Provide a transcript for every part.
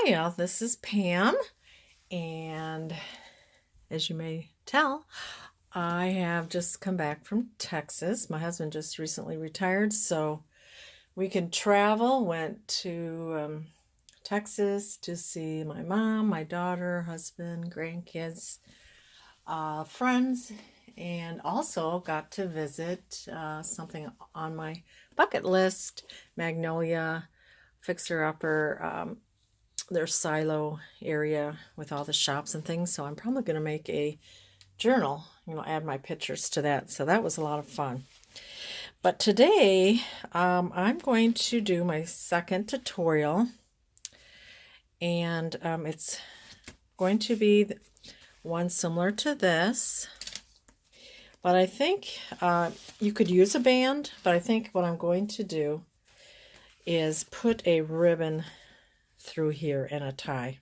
Hiya, this is Pam, and as you may tell, I have just come back from Texas. My husband just recently retired, so we could travel. Went to Texas to see my mom, my daughter, husband, grandkids, friends, and also got to visit something on my bucket list, Magnolia, fixer-upper, their silo area with all the shops and things. So I'm probably going to make a journal, add my pictures to that. So that was a lot of fun. But today I'm going to do my second tutorial, and it's going to be one similar to this, but I think you could use a band, but I think what I'm going to do is put a ribbon through here and a tie,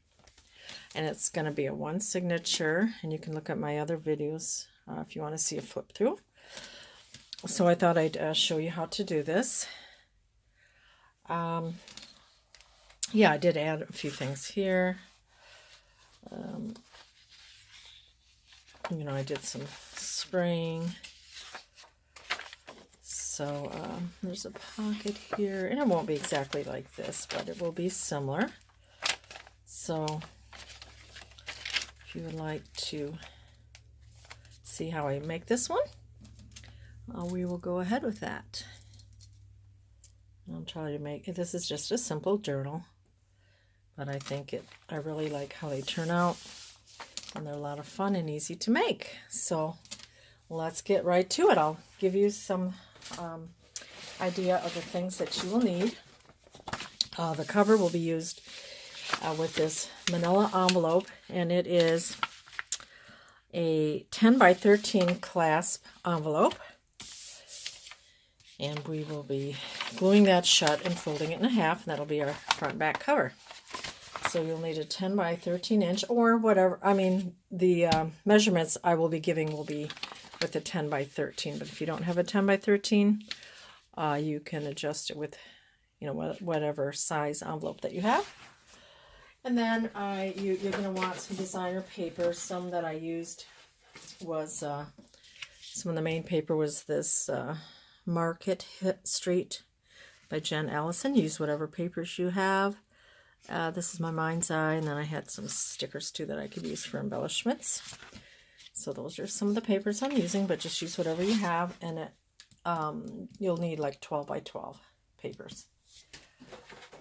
and it's going to be a one signature, and you can look at my other videos if you want to see a flip through. So I thought I'd show you how to do this. Yeah, I did add a few things here. I did some spraying. So there's a pocket here, and it won't be exactly like this, but it will be similar. So if you would like to see how I make this one, we will go ahead with that. I'll try to make it. This is just a simple journal, but I think I really like how they turn out, and they're a lot of fun and easy to make. So let's get right to it. I'll give you some idea of the things that you will need. The cover will be used with this manila envelope, and it is a 10 by 13 clasp envelope, and we will be gluing that shut and folding it in half, and that'll be our front back cover. So you'll need a 10 by 13 inch or whatever. The measurements I will be giving will be with a 10 by 13, but if you don't have a 10 by 13, you can adjust it with whatever size envelope that you have. And then you're going to want some designer paper. Some that I used was some of the main paper was this Market Street by Jen Allison. Use whatever papers you have. This is my mind's eye, and then I had some stickers too that I could use for embellishments. So those are some of the papers I'm using, but just use whatever you have, and you'll need like 12 by 12 papers.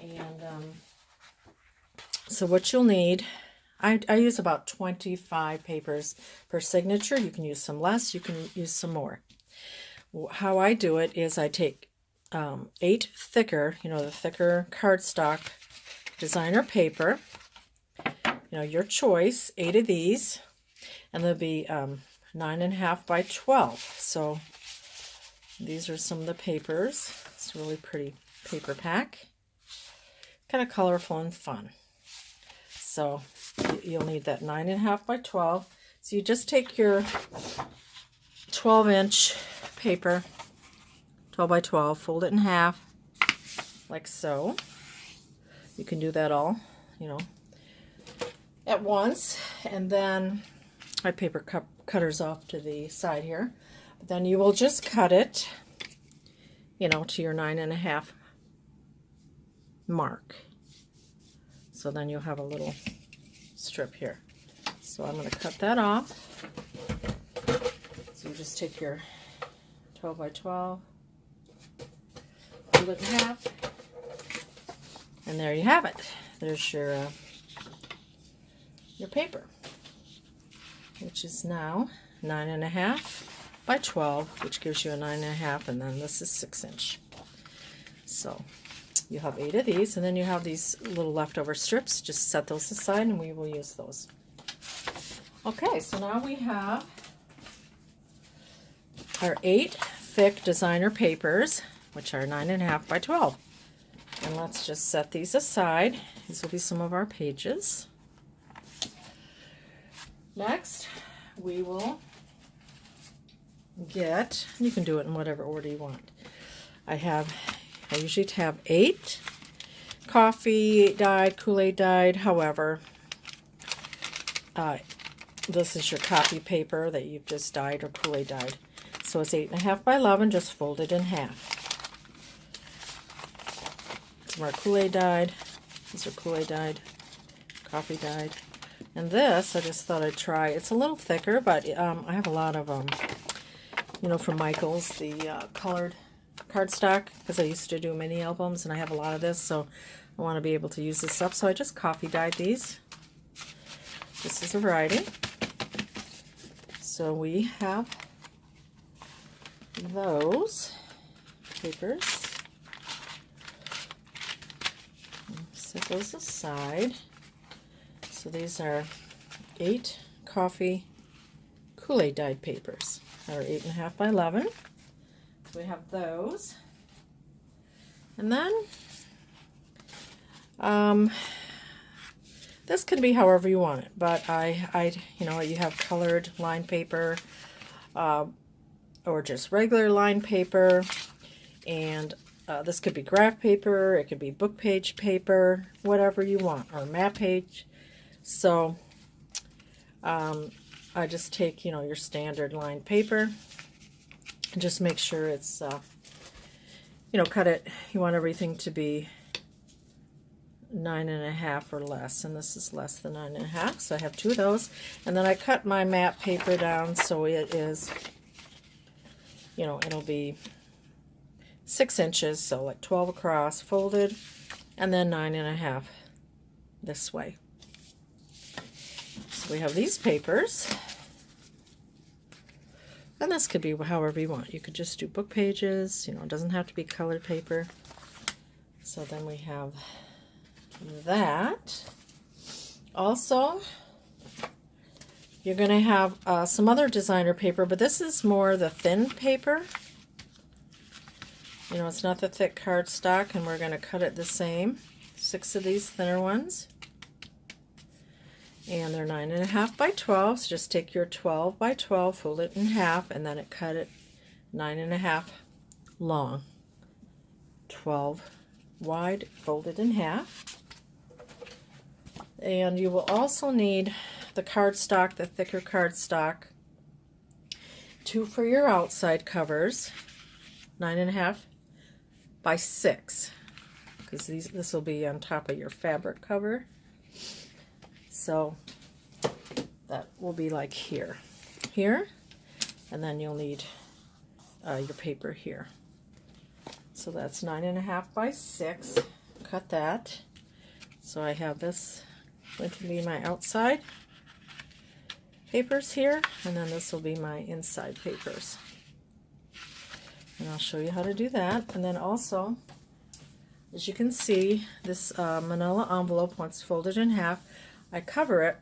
And so what you'll need, I use about 25 papers per signature. You can use some less, you can use some more. How I do it is I take 8 thicker, the thicker cardstock designer paper, your choice, 8 of these, and they'll be 9.5 by 12. So these are some of the papers. It's a really pretty paper pack, kind of colorful and fun. So you'll need that 9.5 by 12. So you just take your 12-inch paper, 12 by 12, fold it in half, like so. You can do that all, at once, and then my paper cutters off to the side here. But then you will just cut it, to your 9.5 mark. So then you'll have a little strip here. So I'm going to cut that off. So you just take your 12 by 12, fold it in half, and there you have it. There's your paper, which is now 9.5 by 12, which gives you a 9.5, and then this is 6-inch. So you have 8 of these, and then you have these little leftover strips. Just set those aside, and we will use those. Okay, so now we have our 8 thick designer papers, which are 9.5 by 12. And let's just set these aside. These will be some of our pages. Next, we will get, you can do it in whatever order you want. I usually have 8 coffee dyed, Kool-Aid dyed, however. This is your copy paper that you've just dyed or Kool-Aid dyed. So it's 8.5 by 11, just folded in half. Some are Kool-Aid dyed. These are Kool-Aid dyed, coffee dyed. And this, I just thought I'd try. It's a little thicker, but I have a lot of you know, from Michaels, the colored cardstock, because I used to do mini albums, and I have a lot of this, so I want to be able to use this up. So I just coffee dyed these. This is a variety. So we have those papers. Set those aside. So these are 8 coffee Kool-Aid dyed papers that are 8.5 by 11. So we have those. And then this can be however you want it, but I you know, you have colored line paper or just regular line paper, and this could be graph paper, it could be book page paper, whatever you want, or map page. So I just take, you know, your standard line paper and just make sure it's, you know, cut it. You want everything to be 9.5 or less, and this is less than 9.5, so I have 2 of those. And then I cut my map paper down so it is, you know, it'll be 6 inches, so like 12 across, folded, and then 9.5 this way. So we have these papers, and this could be however you want. You could just do book pages, you know, it doesn't have to be colored paper. So then we have that. Also, you're going to have some other designer paper, but this is more the thin paper. You know, it's not the thick cardstock, and we're going to cut it the same. 6 of these thinner ones. And they're 9.5 by 12, so just take your 12 by 12, fold it in half, and then cut it 9.5 long. 12 wide, fold it in half. And you will also need the cardstock, the thicker cardstock, 2 for your outside covers, 9.5 by 6, because this will be on top of your fabric cover. So that will be like here, and then you'll need your paper here. So that's 9.5 by 6. Cut that. So I have this going to be my outside papers here, and then this will be my inside papers. And I'll show you how to do that. And then also, as you can see, this manila envelope, once folded in half, I cover it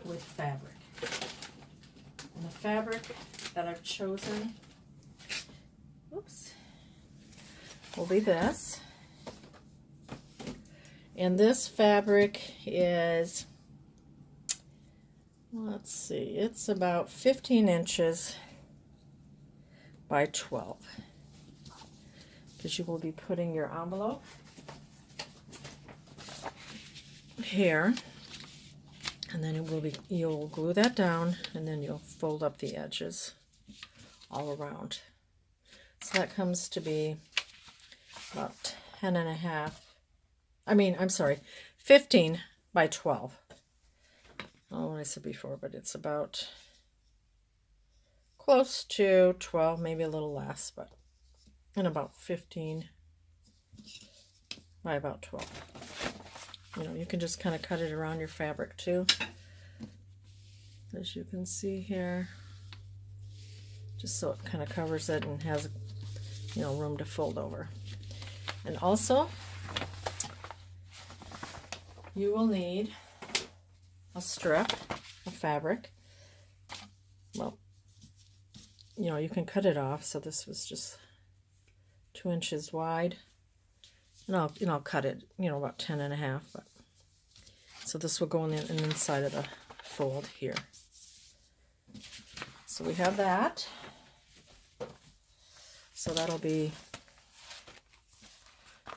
with fabric. And the fabric that I've chosen, will be this. And this fabric is, let's see, it's about 15 inches by 12. Because you will be putting your envelope here. And then it will be, you'll glue that down, and then you'll fold up the edges all around. So that comes to be about 15 by 12. Oh, what I said before, but it's about close to 12, maybe a little less, but and about 15 by about 12. You know, you can just kind of cut it around your fabric too, as you can see here, just so it kind of covers it and has, you know, room to fold over. And also, you will need a strip of fabric. Well, you know, you can cut it off. So this was just 2 inches wide, and I'll cut it, you know, about 10.5. But so this will go in the inside of the fold here. So we have that. So that'll be,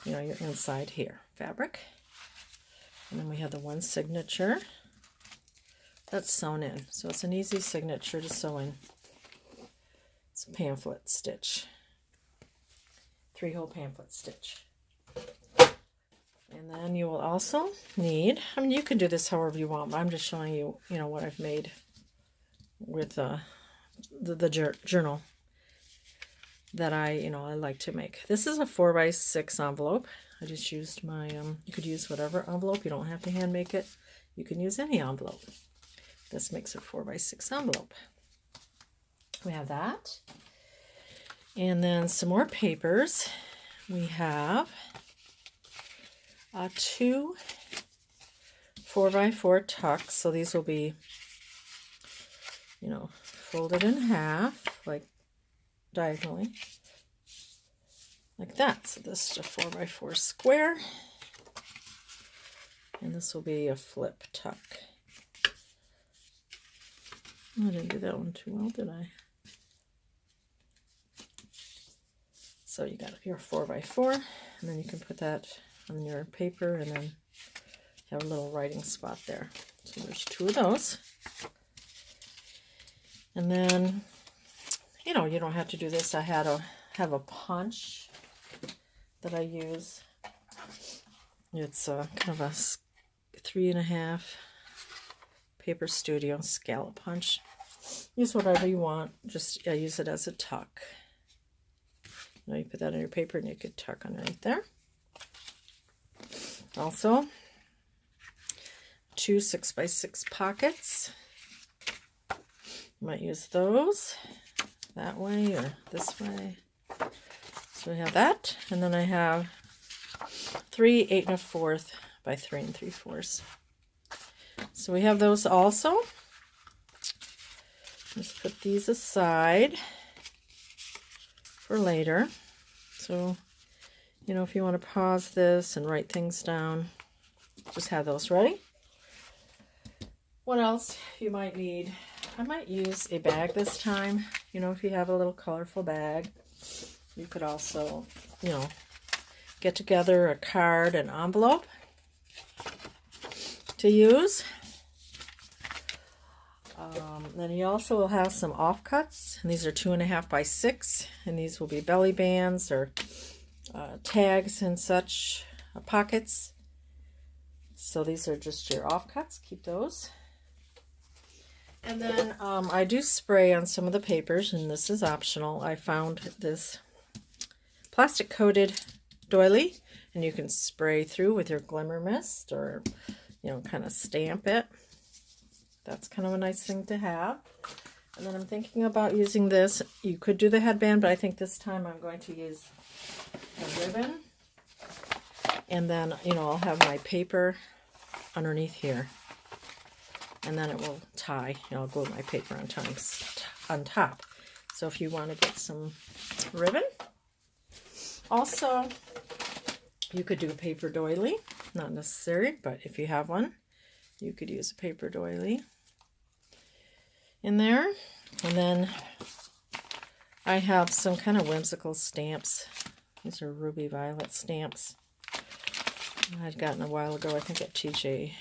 you know, your inside here. fabric. And then we have the one signature that's sewn in. So it's an easy signature to sew in. It's a pamphlet stitch. 3-hole pamphlet stitch. And then you will also need, I mean, you can do this however you want, but I'm just showing you, you know, what I've made with the journal that I like to make. This is a 4x6 envelope. I just used my, you could use whatever envelope. You don't have to hand make it. You can use any envelope. This makes a 4x6 envelope. We have that. And then some more papers. We have 2 4x4 tucks. So these will be, folded in half, like diagonally, like that. So this is a 4x4 square, and this will be a flip tuck. I didn't do that one too well, did I? So you got your 4x4, and then you can put that on your paper, and then have a little writing spot there. So there's 2 of those. And then, you don't have to do this. I have a punch that I use. It's kind of a 3.5 Paper Studio scallop punch. Use whatever you want. Just use it as a tuck. You put that on your paper and you could tuck underneath there. Also, 2 6x6 pockets. You might use those that way or this way. So we have that, and then I have 3 8 1/4 by 3 3/4. So we have those also. Let's put these aside for later. So, if you want to pause this and write things down, just have those ready. What else you might need? I might use a bag this time. If you have a little colorful bag, you could also, get together a card and envelope to use. Then you also will have some offcuts, and these are 2.5 by 6, and these will be belly bands or tags and such pockets. So these are just your offcuts. Keep those. And then I do spray on some of the papers, and this is optional. I found this plastic coated doily, and you can spray through with your glimmer mist or, kind of stamp it. That's kind of a nice thing to have. And then I'm thinking about using this. You could do the headband, but I think this time I'm going to use a ribbon. And then, I'll have my paper underneath here. And then it will tie. I'll glue my paper on top. So if you want to get some ribbon. Also, you could do a paper doily. Not necessary, but if you have one, you could use a paper doily in there. And then I have some kind of whimsical stamps. These are ruby violet stamps I'd gotten a while ago, I think at TJ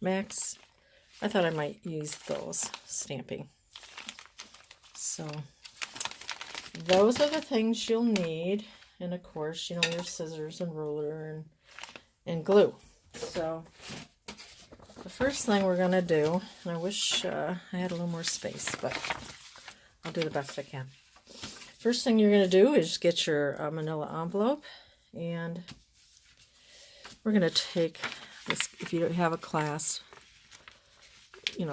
Maxx. I thought I might use those stamping. So those are the things you'll need. And of course, your scissors and ruler and glue. So the first thing we're going to do, and I wish I had a little more space, but I'll do the best I can. First thing you're going to do is get your manila envelope, and we're going to take this, if you don't have a clasp,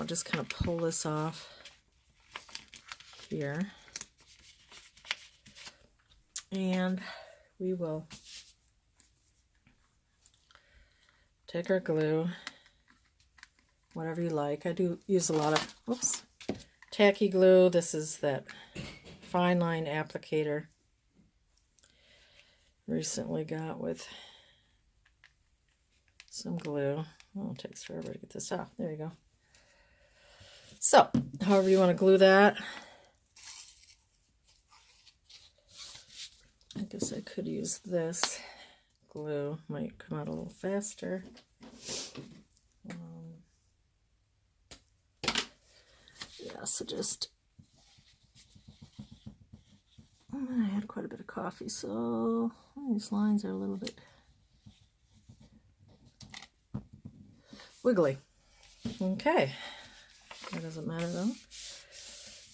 just kind of pull this off here. And we will take our glue, whatever you like. I do use a lot of, tacky glue. This is that fine line applicator. Recently got with some glue. Oh, it takes forever to get this off. There you go. So, however you want to glue that. I guess I could use this glue might come out a little faster. Yeah, so just, I had quite a bit of coffee, so these lines are a little bit wiggly. Okay, that doesn't matter though.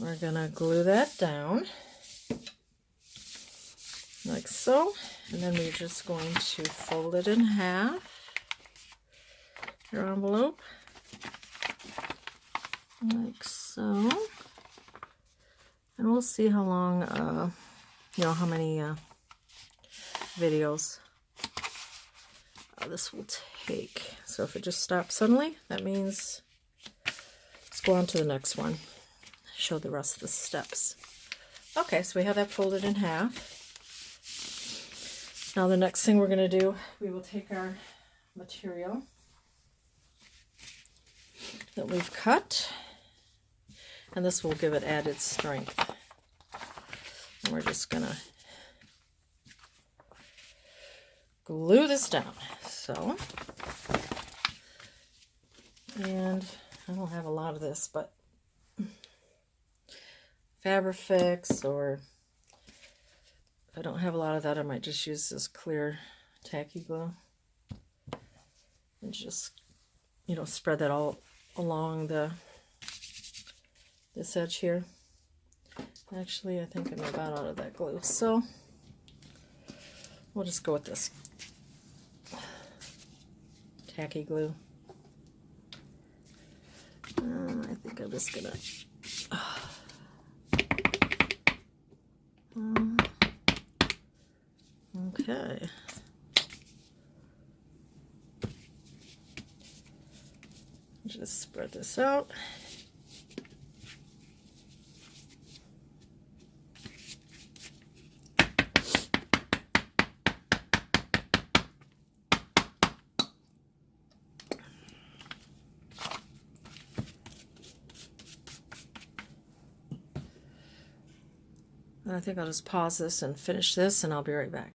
We're gonna glue that down like so, and then we're just going to fold it in half, your envelope, like so, and we'll see how long, you know, how many videos this will take. So if it just stops suddenly, that means let's go on to the next one, show the rest of the steps. Okay, so we have that folded in half. Now the next thing we're going to do, we will take our material that we've cut, and this will give it added strength. And we're just going to glue this down. So, and I don't have a lot of this, but Fabrifix, or if I don't have a lot of that, I might just use this clear tacky glue and just, you know, spread that all along this edge here. Actually, I think I'm about out of that glue, so we'll just go with this tacky glue. I think I'm just gonna okay. Just spread this out. And I think I'll just pause this and finish this, and I'll be right back.